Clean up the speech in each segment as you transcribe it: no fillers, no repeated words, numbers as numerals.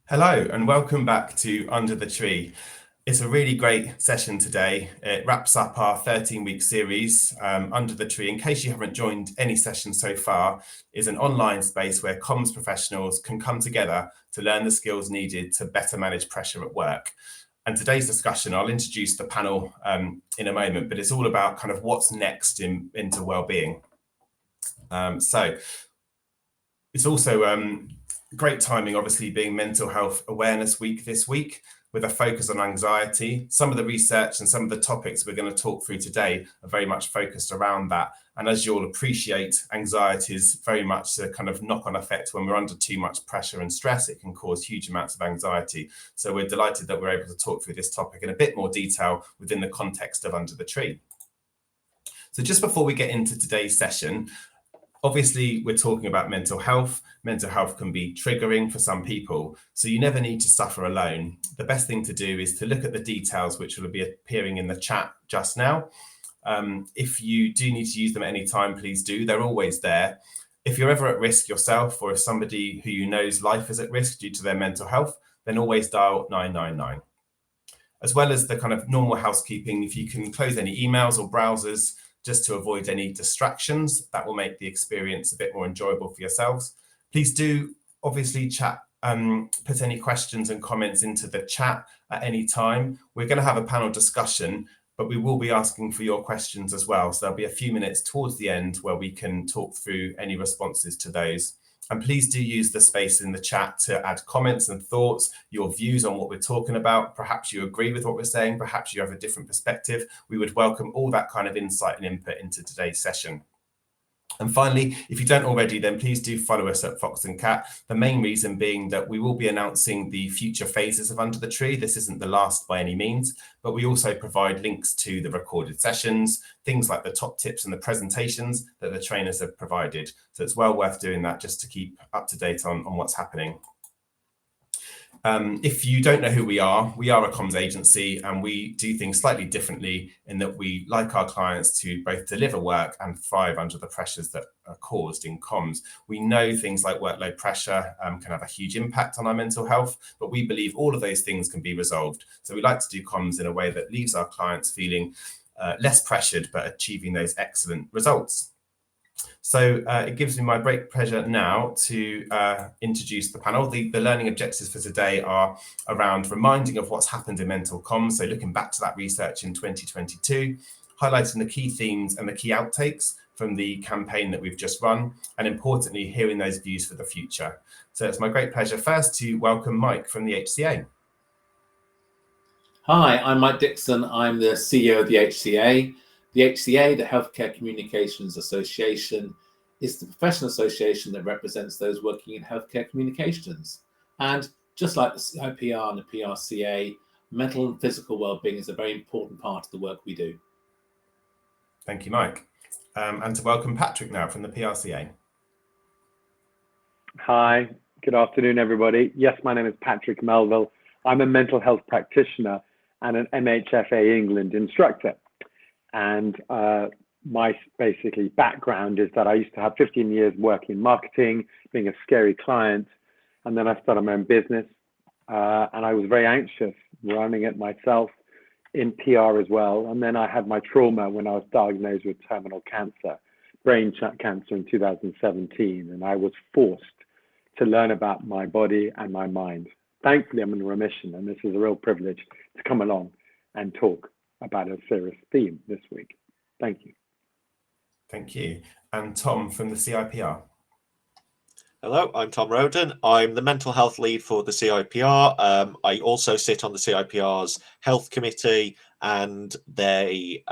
Hello and welcome back to Under the Tree. It's a really great session today. It wraps up our 13-week series. Under the Tree, in case you haven't joined any session so far, is an online space where comms professionals can come together to learn the skills needed to better manage pressure at work. And today's discussion, I'll introduce the panel in a moment, but it's all about kind of what's next into wellbeing. So it's also great timing, obviously, being Mental Health Awareness Week this week, with a focus on anxiety. Some of the research and some of the topics we're going to talk through today are very much focused around that. And as you'll appreciate, anxiety is very much a kind of knock-on effect. When we're under too much pressure and stress, it can cause huge amounts of anxiety. So we're delighted that we're able to talk through this topic in a bit more detail within the context of Under the Tree. So just before we get into today's session, obviously, we're talking about mental health. Mental health can be triggering for some people, so you never need to suffer alone. The best thing to do is to look at the details, which will be appearing in the chat just now. If you do need to use them at any time, please do. They're always there. If you're ever at risk yourself, or if somebody who you know's life is at risk due to their mental health, then always dial 999. As well as the kind of normal housekeeping, if you can close any emails or browsers, just to avoid any distractions, that will make the experience a bit more enjoyable for yourselves. Please do obviously put any questions and comments into the chat at any time. We're going to have a panel discussion, but we will be asking for your questions as well. So there'll be a few minutes towards the end where we can talk through any responses to those. And please do use the space in the chat to add comments and thoughts, your views on what we're talking about. Perhaps you agree with what we're saying, perhaps you have a different perspective. We would welcome all that kind of insight and input into today's session. And finally, if you don't already, then please do follow us at Fox and Cat. The main reason being that we will be announcing the future phases of Under the Tree. This isn't the last by any means, but we also provide links to the recorded sessions, things like the top tips and the presentations that the trainers have provided. So it's well worth doing that just to keep up to date on what's happening. If you don't know who we are a comms agency, and we do things slightly differently in that we like our clients to both deliver work and thrive under the pressures that are caused in comms. We know things like workload pressure can have a huge impact on our mental health, but we believe all of those things can be resolved. So we like to do comms in a way that leaves our clients feeling less pressured, but achieving those excellent results. So it gives me my great pleasure now to introduce the panel. The learning objectives for today are around reminding of what's happened in mental comms, so looking back to that research in 2022, highlighting the key themes and the key outtakes from the campaign that we've just run, and importantly, hearing those views for the future. So it's my great pleasure first to welcome Mike from the HCA. Hi, I'm Mike Dixon. I'm the CEO of the HCA. The HCA, the Healthcare Communications Association, is the professional association that represents those working in healthcare communications. And just like the CIPR and the PRCA, mental and physical well-being is a very important part of the work we do. Thank you, Mike. And to welcome Patrick now from the PRCA. Hi, good afternoon, everybody. Yes, my name is Patrick Melville. I'm a mental health practitioner and an MHFA England instructor. And my basically background is that I used to have 15 years working in marketing, being a scary client, and then I started my own business. And I was very anxious running it myself in PR as well. And then I had my trauma when I was diagnosed with terminal cancer, brain cancer in 2017. And I was forced to learn about my body and my mind. Thankfully, I'm in remission, and this is a real privilege to come along and talk about a serious theme this week. Thank you. Thank you. And Tom from the CIPR. Hello, I'm Tom Roden. I'm the mental health lead for the CIPR. I also sit on the CIPR's health committee, and I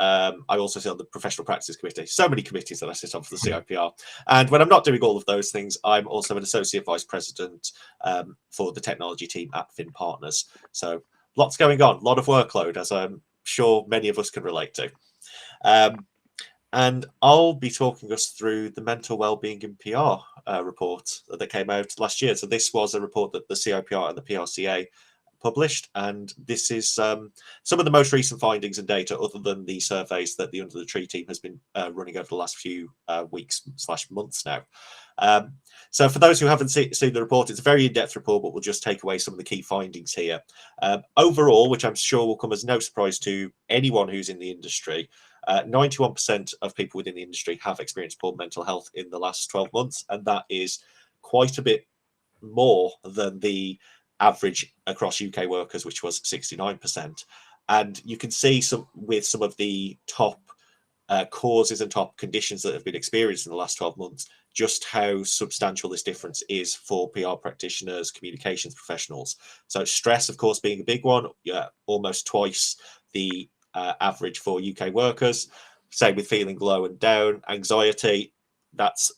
also sit on the professional practice committee. So many committees that I sit on for the CIPR. And when I'm not doing all of those things, I'm also an associate vice president for the technology team at Fin Partners. So lots going on, a lot of workload, as I'm sure many of us can relate to. And I'll be talking us through the mental wellbeing in PR report that came out last year. So this was a report that the CIPR and the PRCA published, and this is some of the most recent findings and data, other than the surveys that the Under the Tree team has been running over the last few weeks/months now. So for those who haven't seen the report, it's a very in-depth report, but we'll just take away some of the key findings here. Overall, which I'm sure will come as no surprise to anyone who's in the industry, 91% of people within the industry have experienced poor mental health in the last 12 months, and that is quite a bit more than the average across UK workers, which was 69%. And you can see some of the top causes and top conditions that have been experienced in the last 12 months, just how substantial this difference is for PR practitioners, communications professionals. So stress, of course, being a big one, almost twice the average for UK workers. Same with feeling low and down. Anxiety, that's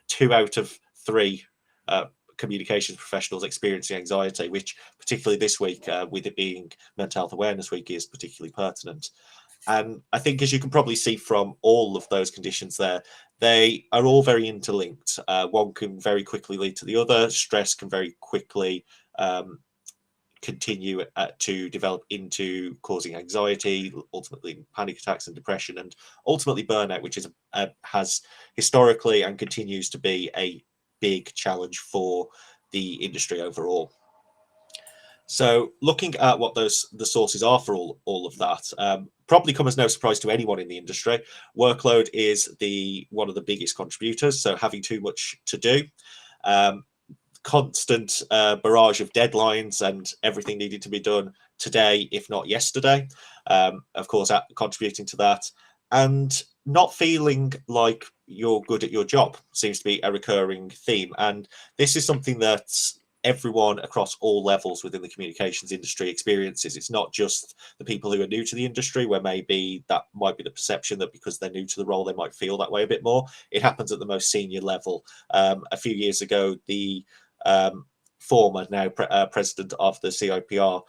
2 out of 3 communications professionals experiencing anxiety, which particularly this week, with it being Mental Health Awareness Week, is particularly pertinent. And I think, as you can probably see from all of those conditions there, they are all very interlinked. One can very quickly lead to the other. Stress can very quickly continue to develop into causing anxiety, ultimately panic attacks and depression, and ultimately burnout, which is has historically and continues to be a big challenge for the industry overall. So looking at what the sources are for all of that, probably come as no surprise to anyone in the industry. Workload is one of the biggest contributors, so having too much to do. Constant barrage of deadlines and everything needed to be done today, if not yesterday, of course, contributing to that. And not feeling like you're good at your job seems to be a recurring theme. And this is something that everyone across all levels within the communications industry experiences. It's not just the people who are new to the industry, where maybe that might be the perception that because they're new to the role, they might feel that way a bit more. It happens at the most senior level. A few years ago, the former, now president of the CIPR,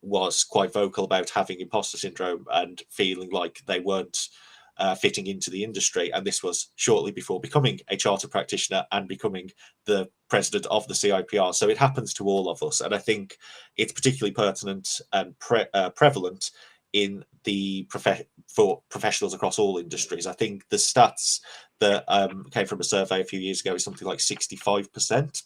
was quite vocal about having imposter syndrome and feeling like they weren't fitting into the industry. And this was shortly before becoming a chartered practitioner and becoming the president of the CIPR. So it happens to all of us. And I think it's particularly pertinent and prevalent in for professionals across all industries. I think the stats that came from a survey a few years ago is something like 65%.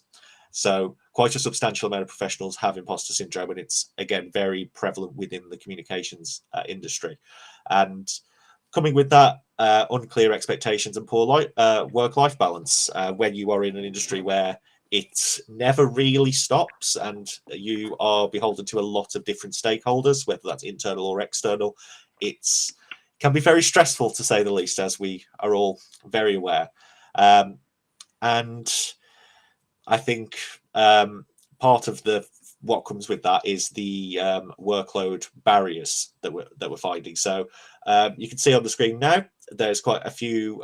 So quite a substantial amount of professionals have imposter syndrome, and it's, again, very prevalent within the communications industry. And coming with that, unclear expectations and poor work-life balance when you are in an industry where it never really stops and you are beholden to a lot of different stakeholders, whether that's internal or external. It can be very stressful, to say the least, as we are all very aware. And I think part of what comes with that is the workload barriers that we're finding. So you can see on the screen now, there's quite a few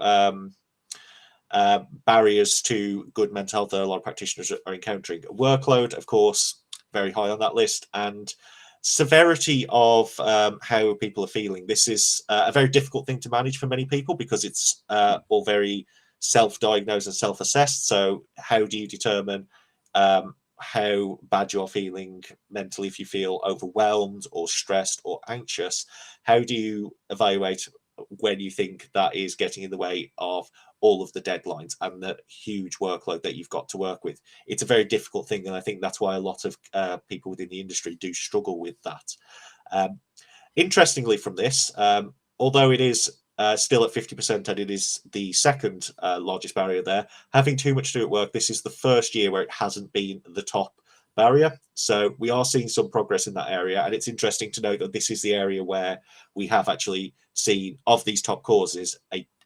barriers to good mental health that a lot of practitioners are encountering. Workload, of course, very high on that list, and severity of how people are feeling. This is a very difficult thing to manage for many people because it's all very self-diagnosed and self-assessed. So how do you determine how bad you're feeling mentally? If you feel overwhelmed or stressed or anxious, how do you evaluate when you think that is getting in the way of all of the deadlines and the huge workload that you've got to work with? It's a very difficult thing, and I think that's why a lot of people within the industry do struggle with that. Interestingly, from this, although it is still at 50%, and it is the second largest barrier there, having too much to do at work, this is the first year where it hasn't been the top barrier. So we are seeing some progress in that area, and it's interesting to note that this is the area where we have actually seen, of these top causes,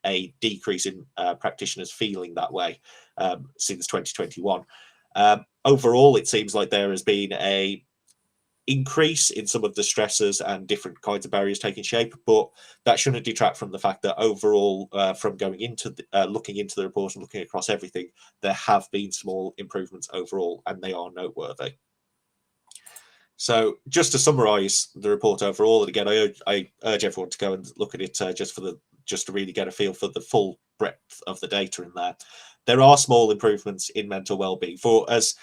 a decrease in practitioners feeling that way since 2021. Overall, it seems like there has been a increase in some of the stressors and different kinds of barriers taking shape, but that shouldn't detract from the fact that overall, from going into looking into the report and looking across everything, there have been small improvements overall, and they are noteworthy. So just to summarize the report overall, and again, I urge everyone to go and look at it just to really get a feel for the full breadth of the data in there. There are small improvements in mental well-being. For as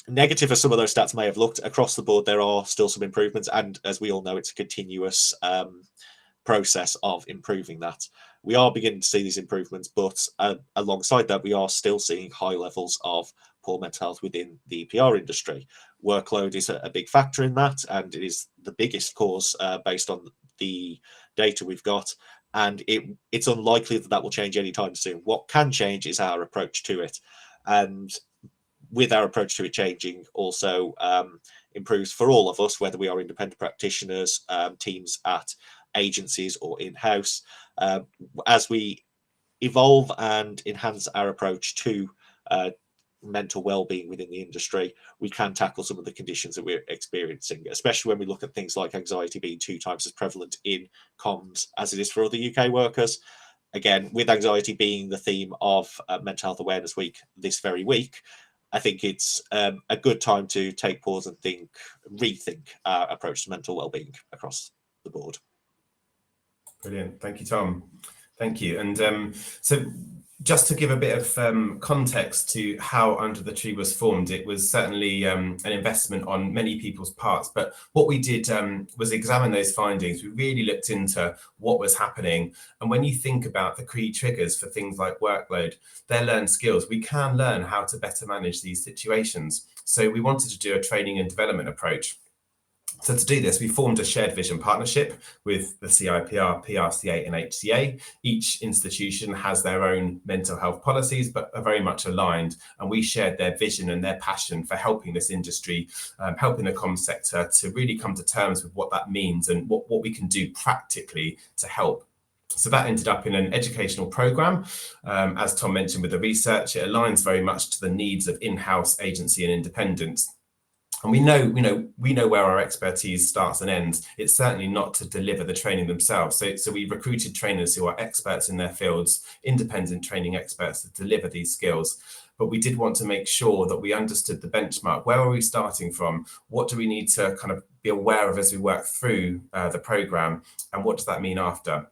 negative as some of those stats may have looked, across the board there are still some improvements, and as we all know, it's a continuous process of improving that. We are beginning to see these improvements, but alongside that, we are still seeing high levels of poor mental health within the PR industry. Workload is a big factor in that, and it is the biggest cause based on the data we've got. And it's unlikely that will change anytime soon. What can change is our approach to it. And with our approach to it changing, also improves for all of us, whether we are independent practitioners, teams at agencies or in-house. As we evolve and enhance our approach to mental well-being within the industry, we can tackle some of the conditions that we're experiencing, especially when we look at things like anxiety being 2 times as prevalent in comms as it is for other UK workers. Again, with anxiety being the theme of Mental Health Awareness Week this very week, I think it's a good time to take pause and rethink our approach to mental well-being across the board. Brilliant. Thank you, Tom. Thank you. And so just to give a bit of context to how Under the Tree was formed, it was certainly an investment on many people's parts. But what we did was examine those findings. We really looked into what was happening. And when you think about the key triggers for things like workload, they're learned skills. We can learn how to better manage these situations. So we wanted to do a training and development approach. So to do this, we formed a shared vision partnership with the CIPR, PRCA and HCA. Each institution has their own mental health policies, but are very much aligned. And we shared their vision and their passion for helping this industry, helping the comms sector to really come to terms with what that means and what we can do practically to help. So that ended up in an educational program. As Tom mentioned with the research, it aligns very much to the needs of in-house agency and independence. And we know where our expertise starts and ends. It's certainly not to deliver the training themselves. So we recruited trainers who are experts in their fields, independent training experts to deliver these skills. But we did want to make sure that we understood the benchmark. Where are we starting from? What do we need to kind of be aware of as we work through the program? And what does that mean after?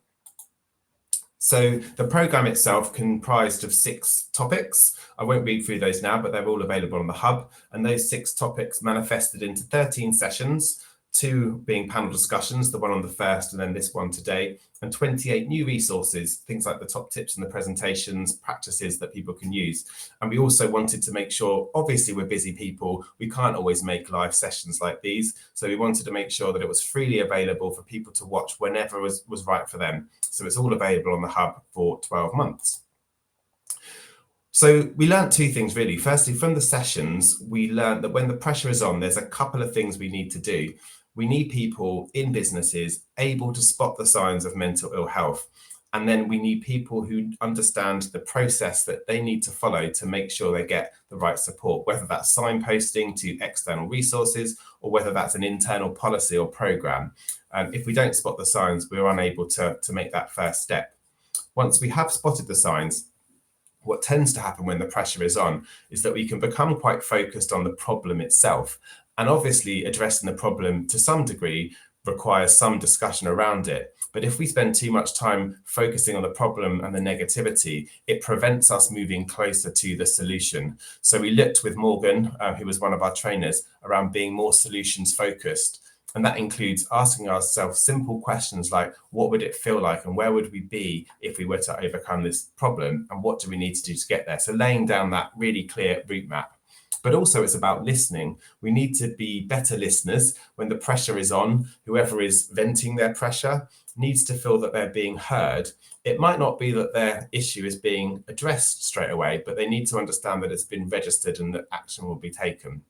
So the program itself comprised of 6 topics. I won't read through those now, but they're all available on the hub. And those 6 topics manifested into 13 sessions, 2 being panel discussions, the one on the first and then this one today, and 28 new resources, things like the top tips and the presentations, practices that people can use. And we also wanted to make sure, obviously we're busy people, we can't always make live sessions like these. So we wanted to make sure that it was freely available for people to watch whenever was right for them. So it's all available on the hub for 12 months. So we learned 2 things really. Firstly, from the sessions, we learned that when the pressure is on, there's a couple of things we need to do. We need people in businesses able to spot the signs of mental ill health. And then we need people who understand the process that they need to follow to make sure they get the right support, whether that's signposting to external resources or whether that's an internal policy or program. If we don't spot the signs, we're unable to make that first step. Once we have spotted the signs, what tends to happen when the pressure is on is that we can become quite focused on the problem itself. And obviously addressing the problem to some degree requires some discussion around it. But if we spend too much time focusing on the problem and the negativity, it prevents us moving closer to the solution. So we looked with Morgan, who was one of our trainers, around being more solutions focused. And that includes asking ourselves simple questions like, what would it feel like and where would we be if we were to overcome this problem? And what do we need to do to get there? So laying down that really clear route map. But also it's about listening. We need to be better listeners when the pressure is on. Whoever is venting their pressure needs to feel that they're being heard. It might not be that their issue is being addressed straight away, but they need to understand that it's been registered and that action will be taken.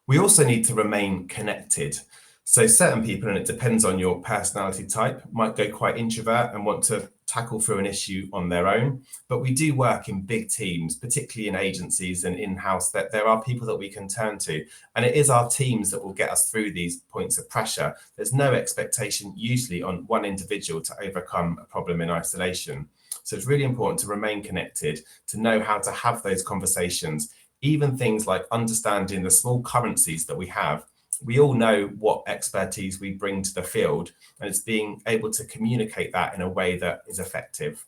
We also need to remain connected. So certain people, and it depends on your personality type, might go quite introvert and want to tackle through an issue on their own. But we do work in big teams, particularly in agencies and in-house, that there are people that we can turn to. And it is our teams that will get us through these points of pressure. There's no expectation usually on one individual to overcome a problem in isolation. So it's really important to remain connected, to know how to have those conversations, even things like understanding the small currencies that we have. We all know what expertise we bring to the field, and it's being able to communicate that in a way that is effective.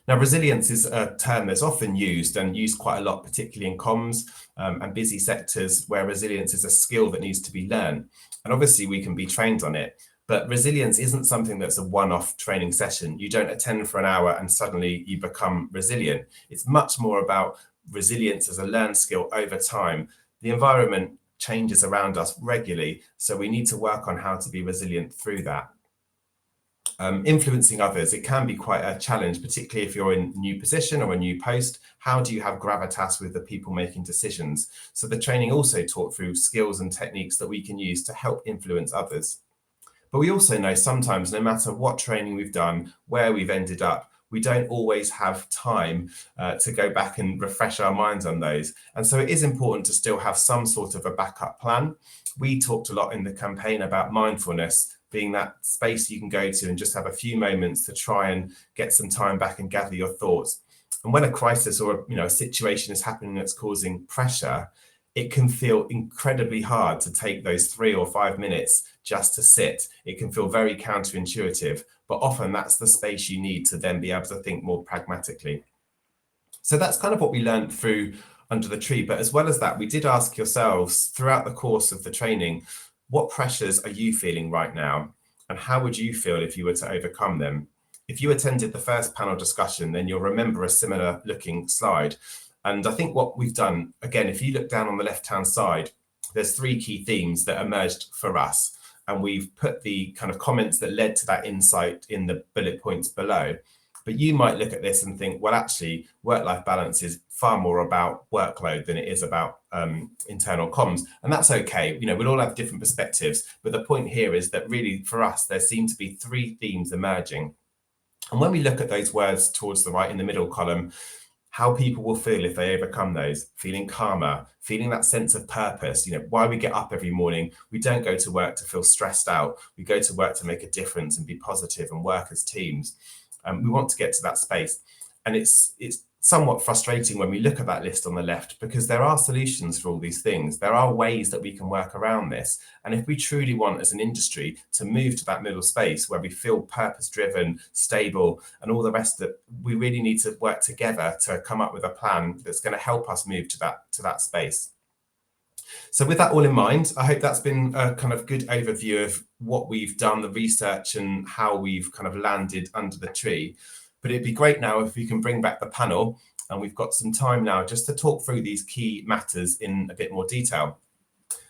Now, resilience is a term that's often used and used quite a lot, particularly in comms and busy sectors where resilience is a skill that needs to be learned. And obviously we can be trained on it, but resilience isn't something that's a one-off training session. You don't attend for an hour and suddenly you become resilient. It's much more about resilience as a learned skill over time. The environment changes around us regularly, so we need to work on how to be resilient through that. Influencing others, it can be quite a challenge, particularly if you're in a new position or a new post. How do you have gravitas with the people making decisions? So the training also taught through skills and techniques that we can use to help influence others. But we also know sometimes, no matter what training we've done, where we've ended up, we don't always have time to go back and refresh our minds on those. And so it is important to still have some sort of a backup plan. We talked a lot in the campaign about mindfulness being that space you can go to and just have a few moments to try and get some time back and gather your thoughts. And when a crisis or a situation is happening that's causing pressure, it can feel incredibly hard to take those 3 or 5 minutes just to sit. It can feel very counterintuitive, but often that's the space you need to then be able to think more pragmatically. So that's kind of what we learned through Under the Tree. But as well as that, we did ask yourselves throughout the course of the training, what pressures are you feeling right now? And how would you feel if you were to overcome them? If you attended the first panel discussion, then you'll remember a similar looking slide. And I think what we've done, again, if you look down on the left-hand side, there's 3 key themes that emerged for us. And we've put the kind of comments that led to that insight in the bullet points below. But you might look at this and think, well, actually, work-life balance is far more about workload than it is about internal comms. And that's okay. We'll all have different perspectives. But the point here is that really, for us, there seem to be 3 themes emerging. And when we look at those words towards the right in the middle column, how people will feel if they overcome those, feeling calmer, feeling that sense of purpose, why we get up every morning. We don't go to work to feel stressed out. We go to work to make a difference and be positive and work as teams. We want to get to that space. And it's somewhat frustrating when we look at that list on the left, because there are solutions for all these things. There are ways that we can work around this. And if we truly want as an industry to move to that middle space where we feel purpose-driven, stable, and all the rest of it, we really need to work together to come up with a plan that's going to help us move to that space. So with that all in mind, I hope that's been a kind of good overview of what we've done, the research, and how we've kind of landed under the tree. But it'd be great now if we can bring back the panel, and we've got some time now just to talk through these key matters in a bit more detail.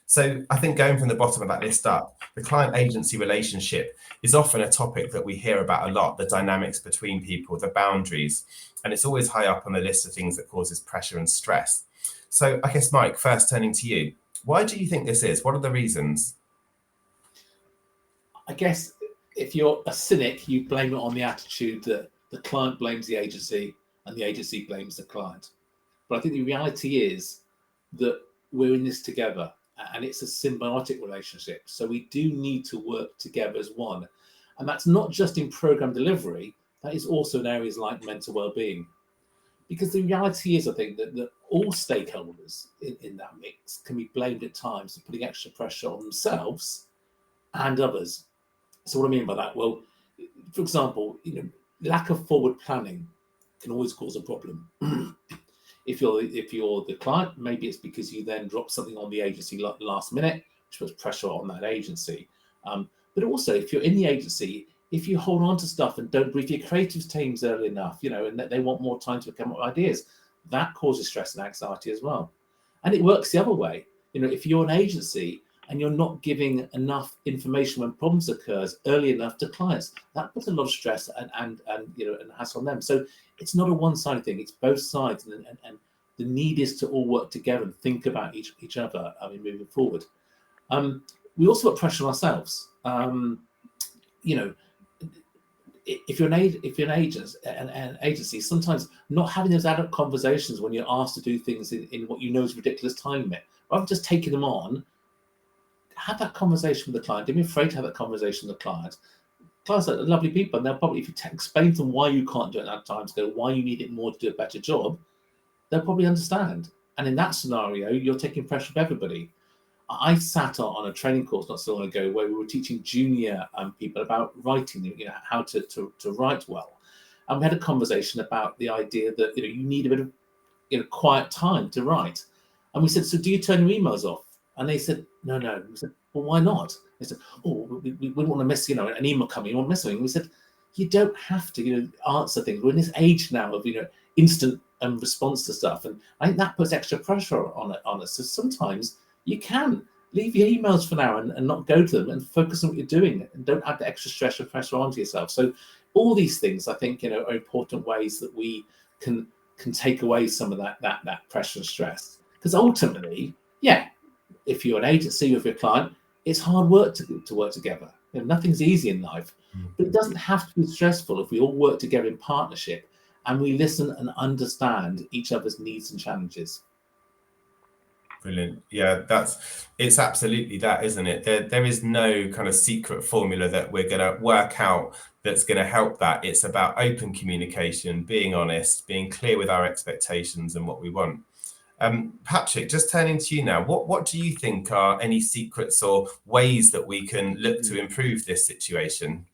So I think going from the bottom of that list up, the client-agency relationship is often a topic that we hear about a lot, the dynamics between people, the boundaries, and it's always high up on the list of things that causes pressure and stress. So I guess, Mike, first turning to you, why do you think this is? What are the reasons? I guess if you're a cynic, you blame it on the attitude that the client blames the agency and the agency blames the client. But I think the reality is that we're in this together, and it's a symbiotic relationship. So we do need to work together as one. And that's not just in program delivery, that is also in areas like mental well-being. Because the reality is, I think, that all stakeholders in that mix can be blamed at times for putting extra pressure on themselves and others. So what I mean by that? Well, for example, lack of forward planning can always cause a problem. If you're the client, maybe it's because you then drop something on the agency last minute, which puts pressure on that agency. But also, if you're in the agency, if you hold on to stuff and don't brief your creative teams early enough, and that they want more time to come up with ideas, that causes stress and anxiety as well. And it works the other way. If you're an agency and you're not giving enough information when problems occurs early enough to clients, that puts a lot of stress and hassle on them. So it's not a one-sided thing; it's both sides, and the need is to all work together and think about each other. Moving forward. We also put pressure on ourselves. If you're an agency, sometimes not having those adult conversations when you're asked to do things in what you know is ridiculous time limit, rather than just taking them on, have that conversation with the client. Don't be afraid to have that conversation with the client. Clients are lovely people, and they'll probably, if you explain to them why you can't do it at that time scale, why you need it more to do a better job, they'll probably understand. And in that scenario, you're taking pressure off everybody. I sat on a training course not so long ago where we were teaching junior people about writing, how to write well. And we had a conversation about the idea that you need a bit of quiet time to write. And we said, so do you turn your emails off? And they said, no. We said, well, why not? They said, oh, we wouldn't want to miss, an email coming. You want to miss something? We said, you don't have to, answer things. We're in this age now of, instant response to stuff. And I think that puts extra pressure on us. So sometimes you can leave your emails for now and not go to them and focus on what you're doing and don't add the extra stress or pressure onto yourself. So all these things, I think, are important ways that we can take away some of that pressure and stress. Because ultimately, if you're an agency with your client, it's hard work to work together. Nothing's easy in life, but it doesn't have to be stressful if we all work together in partnership and we listen and understand each other's needs and challenges. Brilliant. Yeah, it's absolutely that, isn't it? There is no kind of secret formula that we're going to work out that's going to help that. It's about open communication, being honest, being clear with our expectations and what we want. Patrick, just turning to you now, what do you think are any secrets or ways that we can look to improve this situation?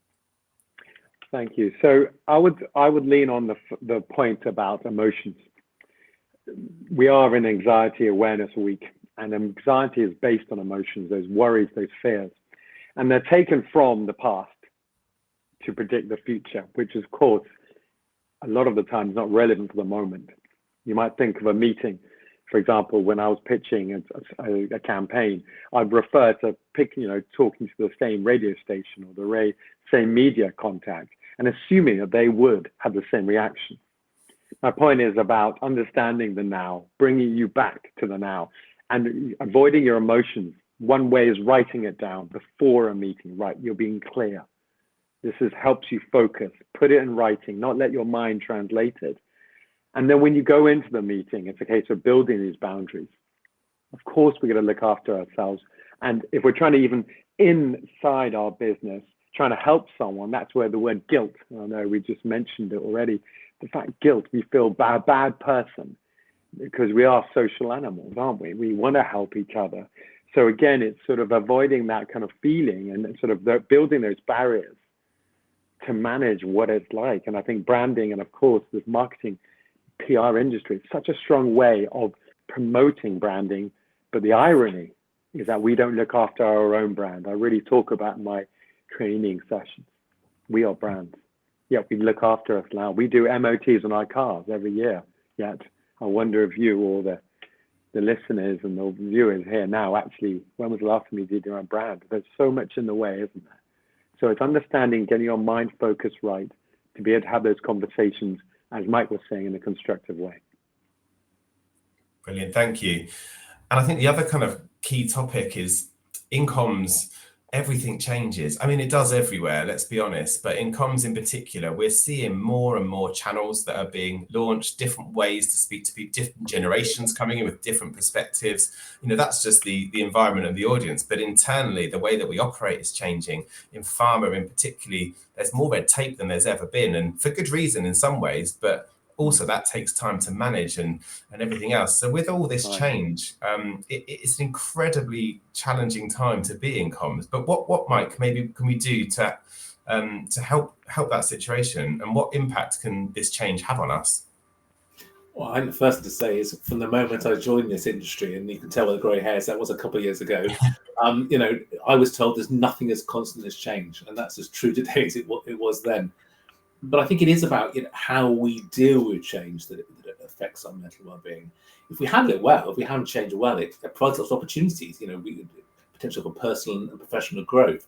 Thank you. So I would lean on the point about emotions. We are in Anxiety Awareness Week, and anxiety is based on emotions, those worries, those fears, and they're taken from the past to predict the future, which is, of course, a lot of the time is not relevant for the moment. You might think of a meeting. For example, when I was pitching a campaign, I'd refer to talking to the same radio station or the same media contact and assuming that they would have the same reaction. My point is about understanding the now, bringing you back to the now and avoiding your emotions. One way is writing it down before a meeting, right? You're being clear. This helps you focus, put it in writing, not let your mind translate it. And then when you go into the meeting, it's a case of building these boundaries. Of course, we're going to look after ourselves. And if we're trying to even inside our business, trying to help someone, that's where the word guilt, I know we just mentioned it already, the fact guilt, we feel a bad person because we are social animals, aren't we? We want to help each other. So again, it's sort of avoiding that kind of feeling and sort of building those barriers to manage what it's like. And I think branding and of course, this marketing PR industry, it's such a strong way of promoting branding. But the irony is that we don't look after our own brand. I really talk about my training sessions. We are brands. Yet we look after us now. We do MOTs on our cars every year. Yet I wonder if you or the listeners and the viewers here now actually, when was the last time you did your own brand? There's so much in the way, isn't there? So it's understanding, getting your mind focused right to be able to have those conversations, as Mike was saying, in a constructive way. Brilliant, thank you. And I think the other kind of key topic is in comms, everything changes. I mean, it does everywhere, let's be honest, but in comms in particular, we're seeing more and more channels that are being launched, different ways to speak to people, different generations coming in with different perspectives. That's just the environment and the audience, but internally, the way that we operate is changing. In pharma in particularly, there's more red tape than there's ever been, and for good reason in some ways, but also that takes time to manage and everything else. So with all this change, it's an incredibly challenging time to be in comms. But what Mike, maybe can we do to help that situation, and what impact can this change have on us? Well, I'm the first to say is from the moment I joined this industry, and you can tell with the grey hairs, that was a couple of years ago, I was told there's nothing as constant as change, and that's as true today as it was then. But I think it is about how we deal with change that it affects our mental well-being. If we handle it well, if we handle change well, it provides lots of opportunities, potential for personal and professional growth.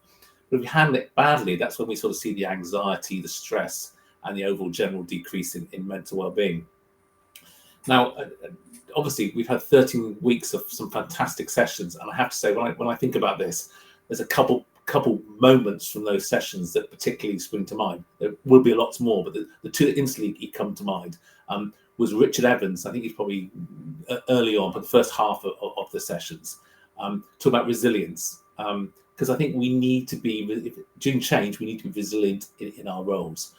But if we handle it badly, that's when we sort of see the anxiety, the stress, and the overall general decrease in mental well-being. Now, obviously, we've had 13 weeks of some fantastic sessions, and I have to say, when I think about this, there's a couple moments from those sessions that particularly spring to mind. There will be lots more, but the two that instantly come to mind was Richard Evans. I think he's probably early on, for the first half of the sessions, talk about resilience. Because I think we need to be, during change, we need to be resilient in our roles.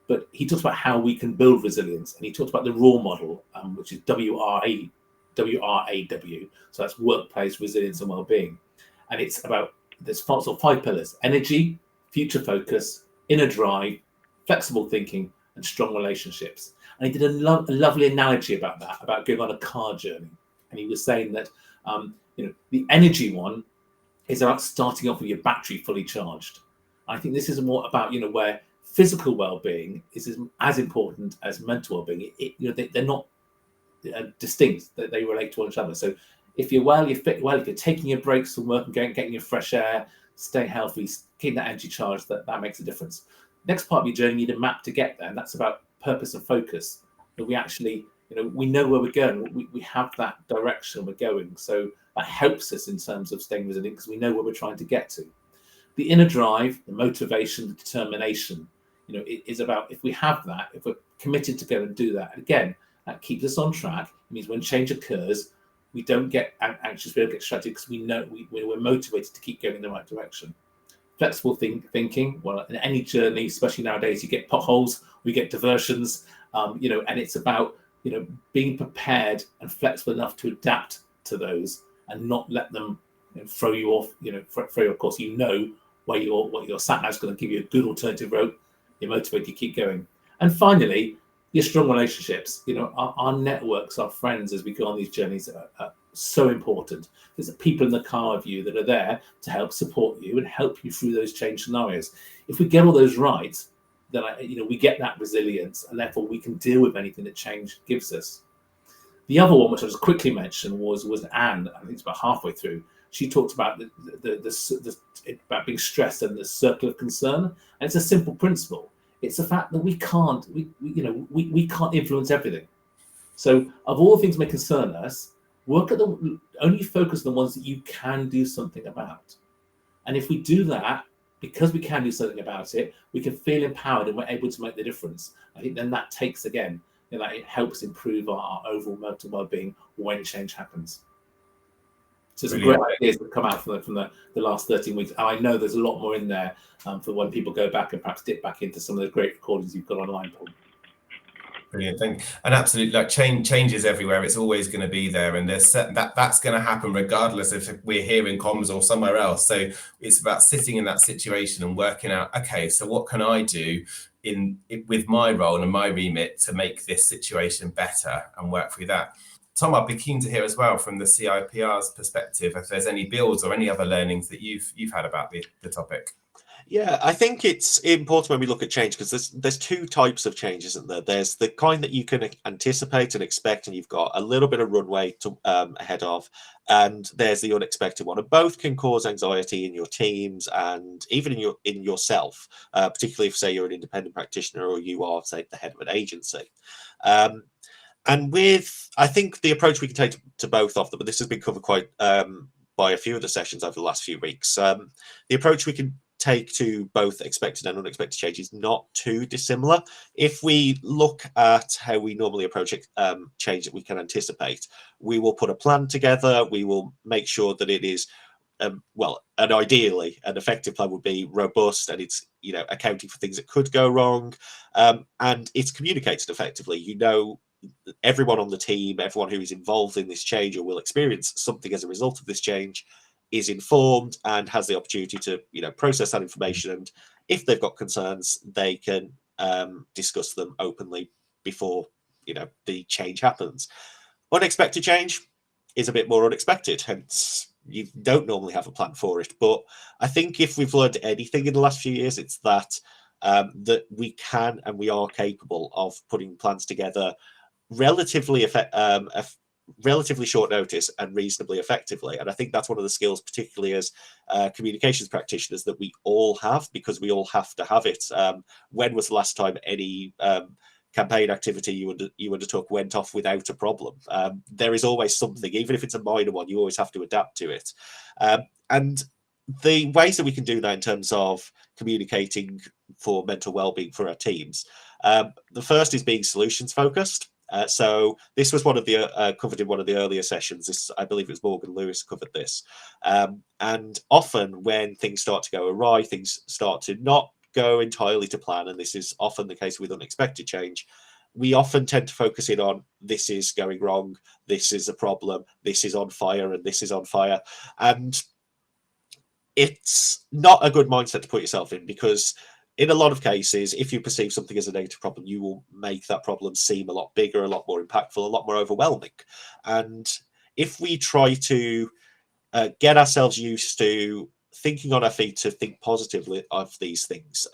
But he talks about how we can build resilience, and he talks about the RAW model, which is WRAW. So that's workplace resilience and well-being. And it's about, there's 5 pillars: energy, future focus, inner drive, flexible thinking, and strong relationships. And he did a lovely analogy about that, about going on a car journey. And he was saying that the energy one is about starting off with your battery fully charged. I think this is more about where physical well-being is as important as mental well-being. They're not distinct; they relate to each other. So if you're well, you're fit well. If you're taking your breaks from work and getting your fresh air, staying healthy, keeping that energy charged, that makes a difference. Next part of your journey, you need a map to get there, and that's about purpose and focus. That we actually, we know where we're going. We have that direction we're going. So that helps us in terms of staying resilient because we know where we're trying to get to. The inner drive, the motivation, the determination, it is about, if we have that, if we're committed to go and do that, again, that keeps us on track. It means when change occurs, we don't get anxious, we don't get distracted because we know we're motivated to keep going in the right direction. Flexible thinking, well, in any journey, especially nowadays, you get potholes, we get diversions, and it's about, being prepared and flexible enough to adapt to those and not let them throw you off, throw you off course. Where your sat nav is going to give you a good alternative route, you're motivated to keep going. And finally, your strong relationships. Our networks, our friends, as we go on these journeys, are so important. There's people in the car with you that are there to help support you and help you through those change scenarios. If we get all those right, then we get that resilience, and therefore we can deal with anything that change gives us. The other one, which I just quickly mentioned, was Anne. I think it's about halfway through. She talked about about being stressed and the circle of concern, and it's a simple principle. It's the fact that we can't influence everything. So, of all the things that may concern us, only focus on the ones that you can do something about. And if we do that, because we can do something about it, we can feel empowered and we're able to make the difference. I think then that takes, again, that it helps improve our overall mental well-being when change happens. So some great ideas that come out from the last 13 weeks. And I know there's a lot more in there for when people go back and perhaps dip back into some of the great recordings you've got online, Paul. Brilliant, thank you. And absolutely, like change is everywhere. It's always going to be there, and that's going to happen regardless if we're here in comms or somewhere else. So it's about sitting in that situation and working out, okay, so what can I do with my role and my remit to make this situation better and work through that. Tom, I'd be keen to hear as well from the CIPR's perspective if there's any builds or any other learnings that you've had about the topic. Yeah, I think it's important when we look at change because there's two types of change, isn't there? There's the kind that you can anticipate and expect, and you've got a little bit of runway to ahead of, and there's the unexpected one. And both can cause anxiety in your teams and even in yourself, particularly if, say, you're an independent practitioner or you are, say, the head of an agency. And I think the approach we can take to both of them, but this has been covered quite by a few of the sessions over the last few weeks. The approach we can take to both expected and unexpected change is not too dissimilar. If we look at how we normally approach change that we can anticipate, we will put a plan together. We will make sure that it is and ideally an effective plan would be robust and it's accounting for things that could go wrong, and it's communicated effectively. Everyone on the team, everyone who is involved in this change or will experience something as a result of this change is informed and has the opportunity to process that information, and if they've got concerns they can discuss them openly before the change happens. Unexpected change is a bit more unexpected, hence you don't normally have a plan for it. But I think if we've learned anything in the last few years, it's that we can and we are capable of putting plans together relatively short notice and reasonably effectively. And I think that's one of the skills, particularly as communications practitioners, that we all have, because we all have to have it. When was the last time any campaign activity you undertook went off without a problem? There is always something, even if it's a minor one, you always have to adapt to it. And the ways that we can do that in terms of communicating for mental well-being for our teams, the first is being solutions focused. So this was one of the covered in one of the earlier sessions. I believe it was Morgan Lewis covered this. And often when things start to go awry, things start to not go entirely to plan, and this is often the case with unexpected change, we often tend to focus in on this is going wrong, this is a problem, this is on fire, and this is on fire. And it's not a good mindset to put yourself in, because in a lot of cases, if you perceive something as a negative problem, you will make that problem seem a lot bigger, a lot more impactful, a lot more overwhelming. And if we try to get ourselves used to thinking on our feet to think positively of these things,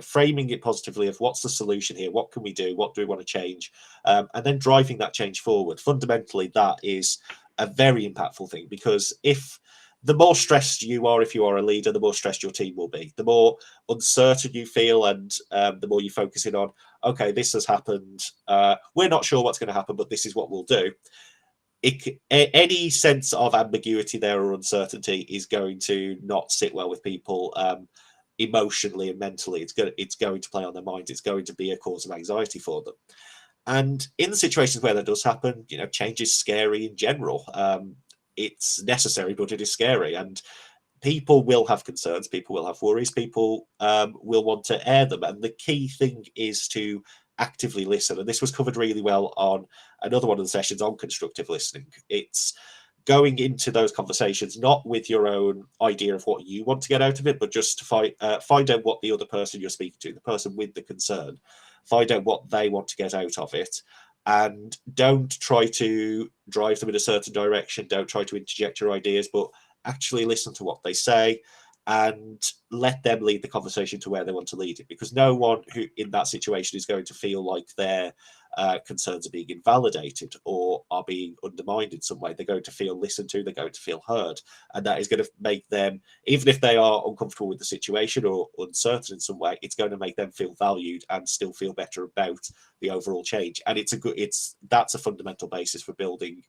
framing it positively of what's the solution here, what can we do, what do we want to change, and then driving that change forward. Fundamentally, that is a very impactful thing, because if the more stressed you are, if you are a leader, the more stressed your team will be. The more uncertain you feel, and the more you focus in on, okay, this has happened. We're not sure what's going to happen, but this is what we'll do. Any sense of ambiguity there or uncertainty is going to not sit well with people emotionally and mentally. It's going to play on their minds. It's going to be a cause of anxiety for them. And in situations where that does happen, change is scary in general. It's necessary, but it is scary. And people will have concerns, people will have worries, people will want to air them. And the key thing is to actively listen. And this was covered really well on another one of the sessions on constructive listening. It's going into those conversations not with your own idea of what you want to get out of it, but just to find out what the other person you're speaking to, the person with the concern, find out what they want to get out of it. And don't try to drive them in a certain direction. Don't try to interject your ideas, but actually listen to what they say and let them lead the conversation to where they want to lead it. Because no one who in that situation is going to feel like their concerns are being invalidated or are being undermined in some way. They're going to feel listened to, they're going to feel heard. And that is going to make them, even if they are uncomfortable with the situation or uncertain in some way, it's going to make them feel valued and still feel better about the overall change. And that's a fundamental basis for building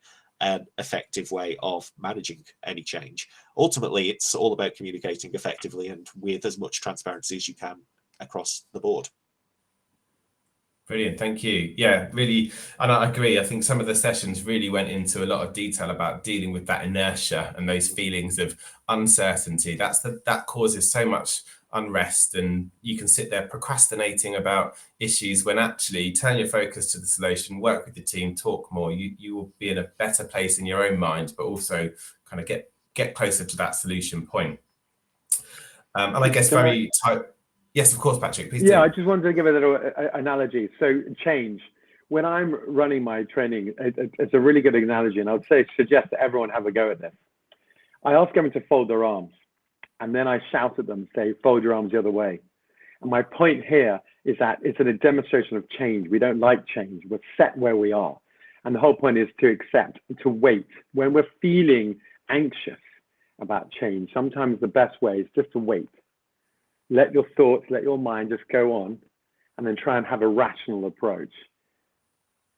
an effective way of managing any change. Ultimately, it's all about communicating effectively and with as much transparency as you can across the board. Brilliant, thank you. Yeah, really, and I agree. I think some of the sessions really went into a lot of detail about dealing with that inertia and those feelings of uncertainty. That causes so much unrest, and you can sit there procrastinating about issues when actually turn your focus to the solution, work with the team, talk more. You will be in a better place in your own mind, but also kind of get closer to that solution point. And I guess yes, of course, Patrick, please do. I just wanted to give a little analogy. So change. When I'm running my training, it's a really good analogy, and I would suggest that everyone have a go at this. I ask everyone to fold their arms, and then I shout at them, say, fold your arms the other way. And my point here is that it's a demonstration of change. We don't like change. We're set where we are. And the whole point is to accept, to wait. When we're feeling anxious about change, sometimes the best way is just to wait. Let your thoughts, let your mind just go on, and then try and have a rational approach,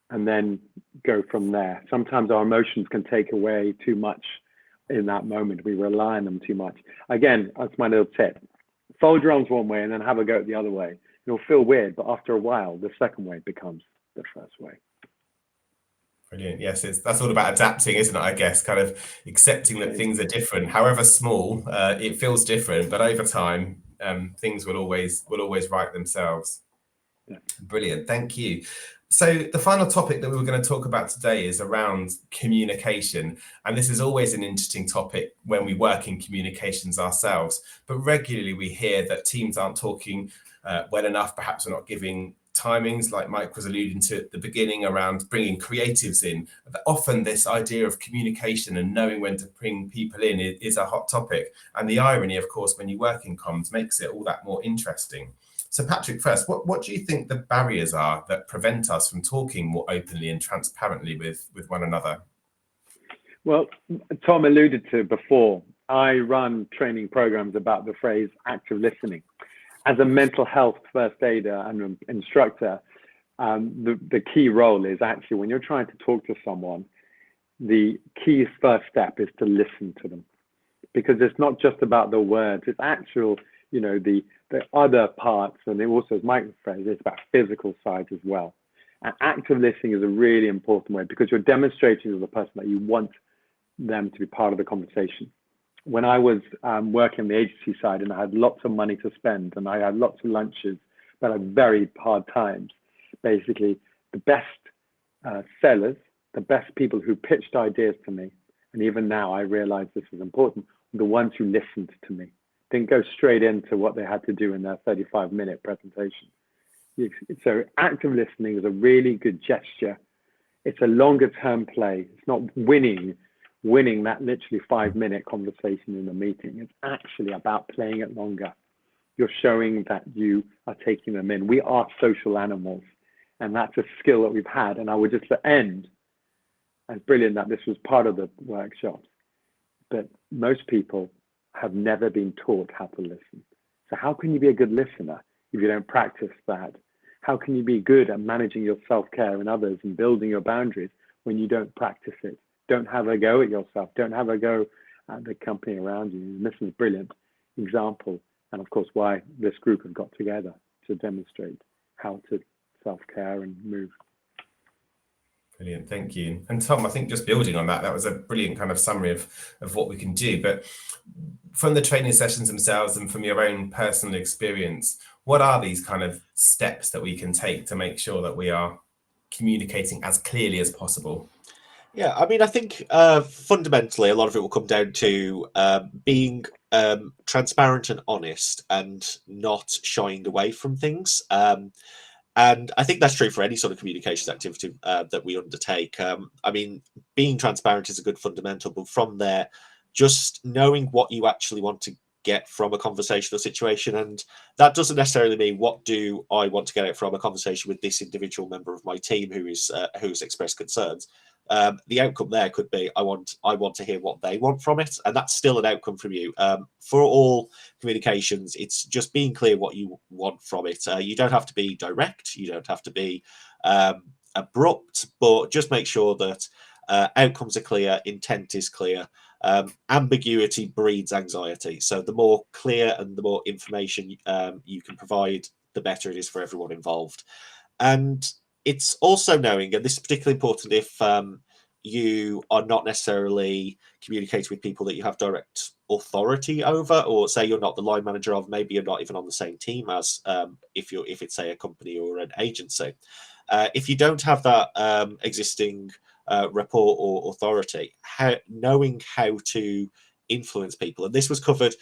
and then go from there. Sometimes our emotions can take away too much in that moment. We rely on them too much. Again, that's my little tip. Fold your arms one way and then have a go at the other way. It'll feel weird, but after a while, the second way becomes the first way. Brilliant. Yes, that's all about adapting, isn't it? I guess kind of accepting that things are different. However small, it feels different, but over time, things will always right themselves. Yeah. Brilliant. Thank you. So the final topic that we were going to talk about today is around communication. And this is always an interesting topic when we work in communications ourselves. But regularly we hear that teams aren't talking well enough. Perhaps we're not giving timings, like Mike was alluding to at the beginning, around bringing creatives in. Often this idea of communication and knowing when to bring people in is a hot topic. And the irony, of course, when you work in comms makes it all that more interesting. So Patrick, first, what do you think the barriers are that prevent us from talking more openly and transparently with one another? Well, Tom alluded to before, I run training programs about the phrase active listening. As a mental health first aider and an instructor, the key role is actually when you're trying to talk to someone, the key first step is to listen to them, because it's not just about the words, it's actual, the other parts, and it also, as Mike phrased, it's about physical sides as well. And active listening is a really important way, because you're demonstrating to the person that you want them to be part of the conversation. When I was working on the agency side and I had lots of money to spend and I had lots of lunches, but at very hard times, basically the best sellers, the best people who pitched ideas to me, and even now I realize this is important, the ones who listened to me, didn't go straight into what they had to do in their 35-minute presentation. So active listening is a really good gesture. It's a longer term play. It's not winning that literally 5-minute conversation in a meeting. It's actually about playing it longer. You're showing that you are taking them in. We are social animals, and that's a skill that we've had. And I would just end, and it's brilliant that this was part of the workshop, but most people have never been taught how to listen. So how can you be a good listener if you don't practice that? How can you be good at managing your self-care and others and building your boundaries when you don't practice it? Don't have a go at yourself. Don't have a go at the company around you. And this is a brilliant example. And of course, why this group have got together to demonstrate how to self-care and move. Brilliant, thank you. And Tom, I think just building on that, that was a brilliant kind of summary of what we can do. But from the training sessions themselves and from your own personal experience, what are these kind of steps that we can take to make sure that we are communicating as clearly as possible? Yeah, I mean, I think fundamentally a lot of it will come down to being transparent and honest and not shying away from things. And I think that's true for any sort of communications activity that we undertake. I mean, being transparent is a good fundamental, but from there, just knowing what you actually want to get from a conversational situation. And that doesn't necessarily mean what do I want to get out from a conversation with this individual member of my team who's expressed concerns. The outcome there could be I want to hear what they want from it, and that's still an outcome from you. For all communications, it's just being clear what you want from it. You don't have to be direct, you don't have to be abrupt, but just make sure that outcomes are clear, intent is clear. Ambiguity breeds anxiety, so the more clear and the more information you can provide, the better it is for everyone involved. And it's also knowing, and this is particularly important if you are not necessarily communicating with people that you have direct authority over, or say you're not the line manager of, maybe you're not even on the same team as if it's say a company or an agency. If you don't have that existing rapport or authority, knowing how to influence people, and this was covered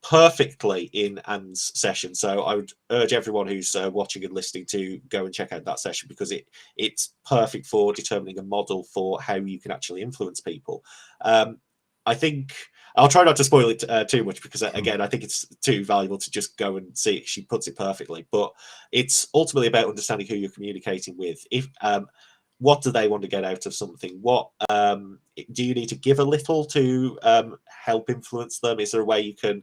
perfectly in Anne's session. So I would urge everyone who's watching and listening to go and check out that session, because it's perfect for determining a model for how you can actually influence people. I think I'll try not to spoil it too much, because again, I think it's too valuable to just go and see it. She puts it perfectly, but it's ultimately about understanding who you're communicating with. If what do they want to get out of something? What do you need to give a little to help influence them? Is there a way you can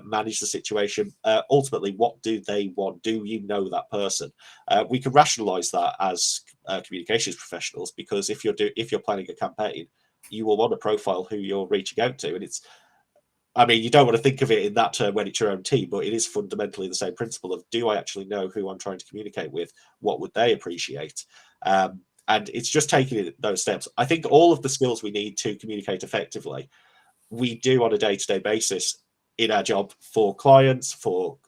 manage the situation? Ultimately, what do they want? Do you know that person? We can rationalize that as communications professionals, because if you're planning a campaign, you will want to profile who you're reaching out to, and I mean, you don't want to think of it in that term when it's your own team, but it is fundamentally the same principle of, do I actually know who I'm trying to communicate with? What would they appreciate? And it's just taking those steps. I think all of the skills we need to communicate effectively, we do on a day-to-day basis in our job for clients, for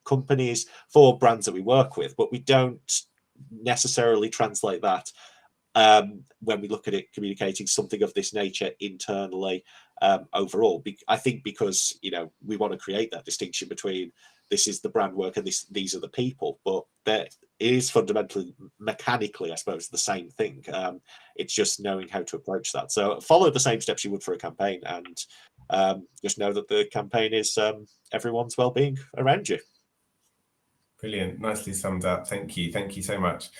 companies, for brands that we work with, but we don't necessarily translate that when we look at it communicating something of this nature internally overall. I think because we want to create that distinction between this is the brand work and these are the people, but it is fundamentally, mechanically, I suppose, the same thing. It's just knowing how to approach that. So follow the same steps you would for a campaign, and just know that the campaign is everyone's well-being around you. Brilliant, nicely summed up. Thank you so much.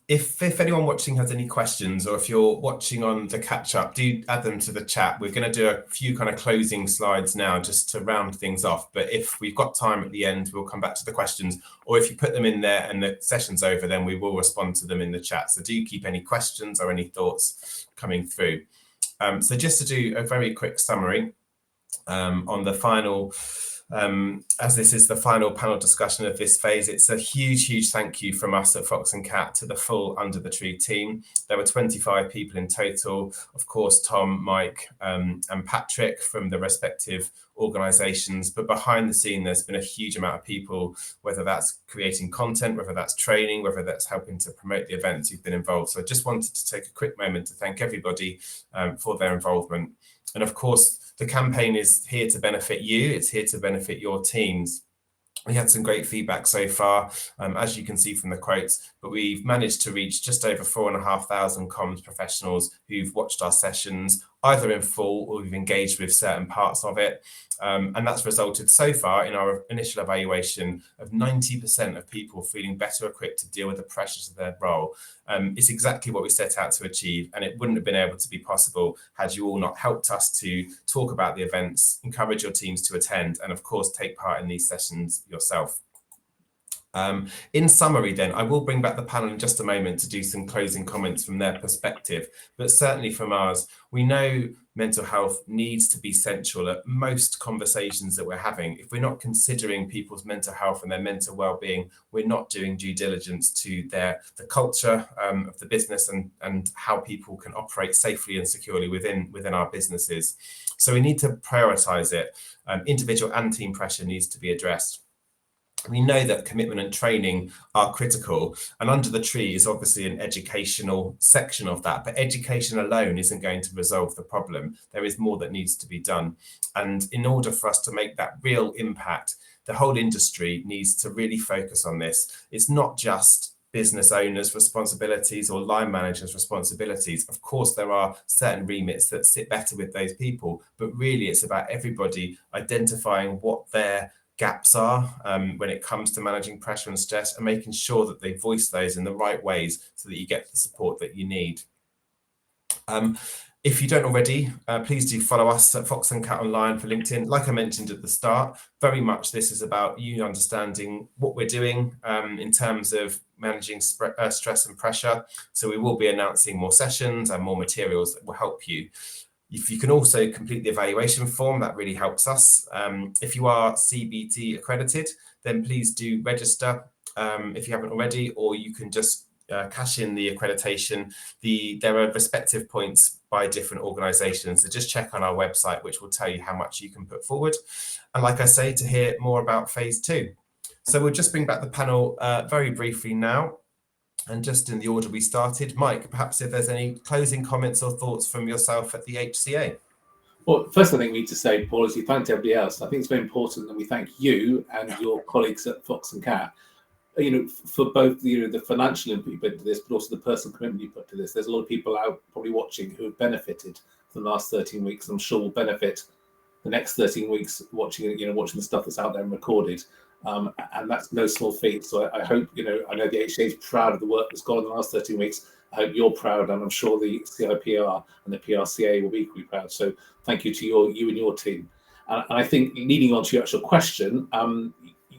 If anyone watching has any questions, or if you're watching on the catch up, do add them to the chat. We're going to do a few kind of closing slides now just to round things off, but if we've got time at the end, we'll come back to the questions, or if you put them in there and the session's over, then we will respond to them in the chat. So do keep any questions or any thoughts coming through. So just to do a very quick summary on the final, as this is the final panel discussion of this phase, it's a huge thank you from us at Fox and Cat to the full Under the Tree team. There were 25 people in total, of course, Tom, Mike and Patrick from the respective organizations, but behind the scene there's been a huge amount of people, whether that's creating content, whether that's training, whether that's helping to promote the events who've been involved. So I just wanted to take a quick moment to thank everybody for their involvement. And of course, the campaign is here to benefit you. It's here to benefit your teams. We had some great feedback so far, as you can see from the quotes, but we've managed to reach just over 4,500 comms professionals who've watched our sessions, either in full or we've engaged with certain parts of it. And that's resulted so far in our initial evaluation of 90% of people feeling better equipped to deal with the pressures of their role. It's exactly what we set out to achieve, and it wouldn't have been able to be possible had you all not helped us to talk about the events, encourage your teams to attend, and of course take part in these sessions yourself. In summary then, I will bring back the panel in just a moment to do some closing comments from their perspective, but certainly from ours, we know mental health needs to be central at most conversations that we're having. If we're not considering people's mental health and their mental well-being, we're not doing due diligence to the culture of the business and how people can operate safely and securely within our businesses. So we need to prioritize it. Individual and team pressure needs to be addressed. We know that commitment and training are critical, and Under the Tree is obviously an educational section of that, but education alone isn't going to resolve the problem. There is more that needs to be done. And in order for us to make that real impact, the whole industry needs to really focus on this. It's not just business owners' responsibilities or line managers' responsibilities. Of course, there are certain remits that sit better with those people, but really it's about everybody identifying what their gaps are when it comes to managing pressure and stress, and making sure that they voice those in the right ways so that you get the support that you need. If you don't already, please do follow us at Fox and Cat Online for LinkedIn. Like I mentioned at the start, very much this is about you understanding what we're doing in terms of managing stress and pressure. So we will be announcing more sessions and more materials that will help you. If you can also complete the evaluation form, that really helps us. If you are CBT accredited, then please do register if you haven't already, or you can just cash in the accreditation. There are respective points by different organisations, so just check on our website, which will tell you how much you can put forward. And like I say, to hear more about phase 2. So we'll just bring back the panel very briefly now. And just in the order we started, Mike, perhaps if there's any closing comments or thoughts from yourself at the HCA. Well, first I think we need to say, Paul, as you thanked everybody else, I think it's very important that we thank you and your colleagues at Fox and Cat, for both the financial input you put into this, but also the personal commitment you put to this. There's a lot of people out probably watching who have benefited from the last 13 weeks. I'm sure will benefit the next 13 weeks watching the stuff that's out there and recorded. And that's no small feat. So I hope, I know the HCA is proud of the work that's gone on in the last 13 weeks. I hope you're proud, and I'm sure the CIPR and the PRCA will be equally proud. So thank you to you and your team. And I think leading on to your actual question,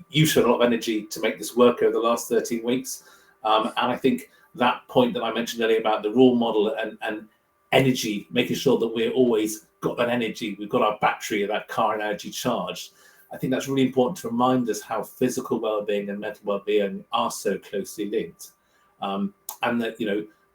you showed a lot of energy to make this work over the last 13 weeks. And I think that point that I mentioned earlier about the role model and energy, making sure that we're always got that energy, we've got our battery of that car energy charged. I think that's really important to remind us how physical well-being and mental well-being are so closely linked. And that,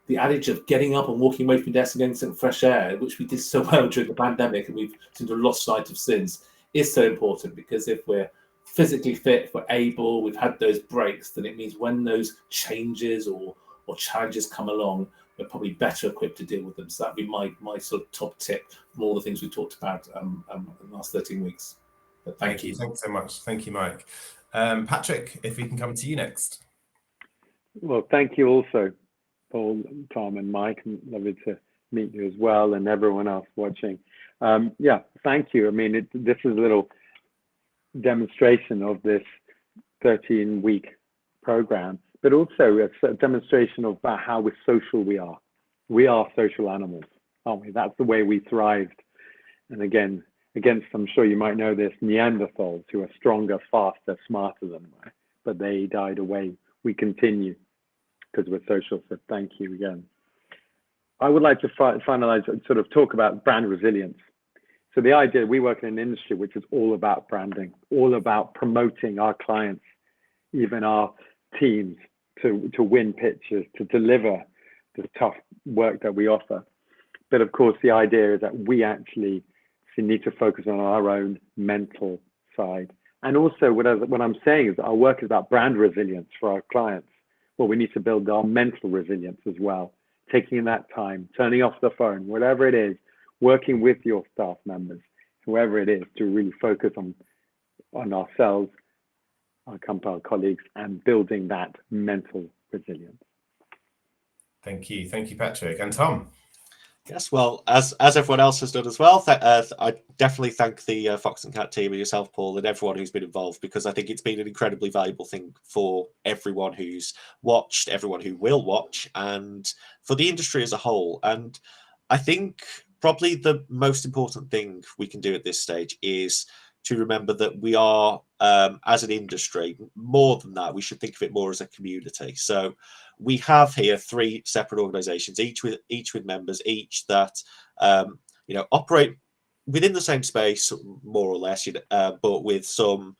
the adage of getting up and walking away from your desk and getting some fresh air, which we did so well during the pandemic and we've seemed to have lost sight of since, is so important, because if we're physically fit, if we're able, we've had those breaks, then it means when those changes or challenges come along, we're probably better equipped to deal with them. So that'd be my sort of top tip from all the things we talked about in the last 13 weeks. But thank you. Thanks so much. Thank you, Mike. Patrick, if we can come to you next. Well, thank you also, Paul, Tom, and Mike. Lovely to meet you as well, and everyone else watching. Thank you. I mean, this is a little demonstration of this 13-week program, but also a demonstration of how social we are. We are social animals, aren't we? That's the way we thrived. And again, against, I'm sure you might know this, Neanderthals, who are stronger, faster, smarter than we, but they died away. We continue because we're social. So thank you again. I would like to finalize and sort of talk about brand resilience. So the idea, we work in an industry which is all about branding, all about promoting our clients, even our teams, to win pitches, to deliver the tough work that we offer. But of course, the idea is that we actually need to focus on our own mental side. And also what I'm saying is that our work is about brand resilience for our clients. Well, we need to build our mental resilience as well, taking that time, turning off the phone, whatever it is. working with your staff members, whoever it is, to really focus on ourselves, our company, our colleagues, and building that mental resilience. Thank you, Patrick. And Tom? Yes, well, as everyone else has done as well, I definitely thank the Fox and Cat team and yourself, Paul, and everyone who's been involved, because I think it's been an incredibly valuable thing for everyone who's watched, everyone who will watch, and for the industry as a whole. And I think probably the most important thing we can do at this stage is to remember that we are, as an industry, more than that, we should think of it more as a community. So we have here 3 separate organisations, each with members, each that operate within the same space, more or less, but with some,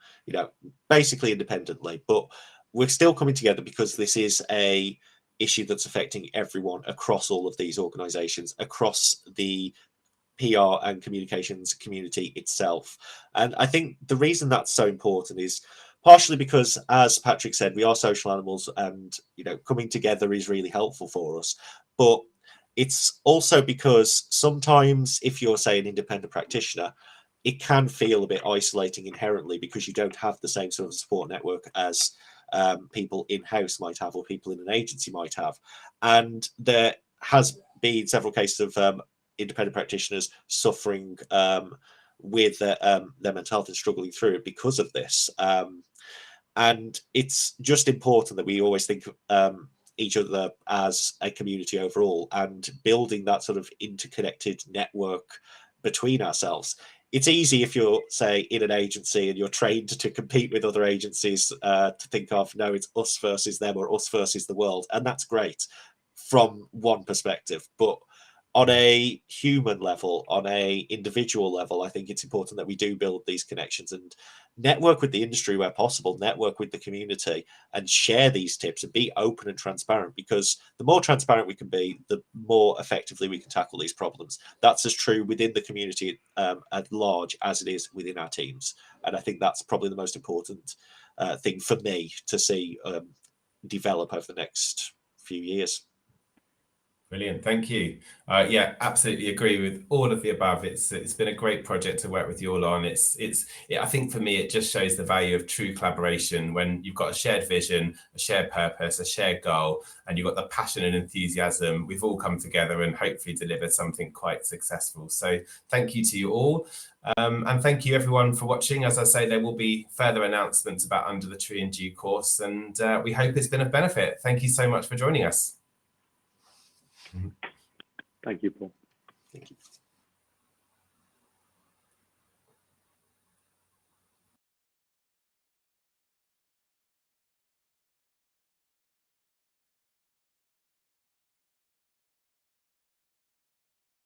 basically independently. But we're still coming together because this is a issue that's affecting everyone across all of these organisations, across the PR and communications community itself. And I think the reason that's so important is partially because, as Patrick said, we are social animals, and coming together is really helpful for us. But it's also because sometimes, if you're, say, an independent practitioner, it can feel a bit isolating inherently because you don't have the same sort of support network as people in-house might have, or people in an agency might have. And there has been several cases of independent practitioners suffering with their mental health and struggling through it because of this. And it's just important that we always think each other as a community overall, and building that sort of interconnected network between ourselves. It's easy if you're, say, in an agency and you're trained to compete with other agencies to think of, no, it's us versus them or us versus the world. And that's great from one perspective. But on a human level, on a individual level, I think it's important that we do build these connections and network with the industry where possible, network with the community, and share these tips and be open and transparent, because the more transparent we can be, the more effectively we can tackle these problems. That's as true within the community at large as it is within our teams. And I think that's probably the most important thing for me to see develop over the next few years. Brilliant, thank you. Yeah, absolutely agree with all of the above. It's been a great project to work with you all on. I think for me, it just shows the value of true collaboration when you've got a shared vision, a shared purpose, a shared goal, and you've got the passion and enthusiasm. We've all come together and hopefully delivered something quite successful. So thank you to you all. And thank you everyone for watching. As I say, there will be further announcements about Under the Tree in due course, and we hope it's been of benefit. Thank you so much for joining us. Thank you, Paul.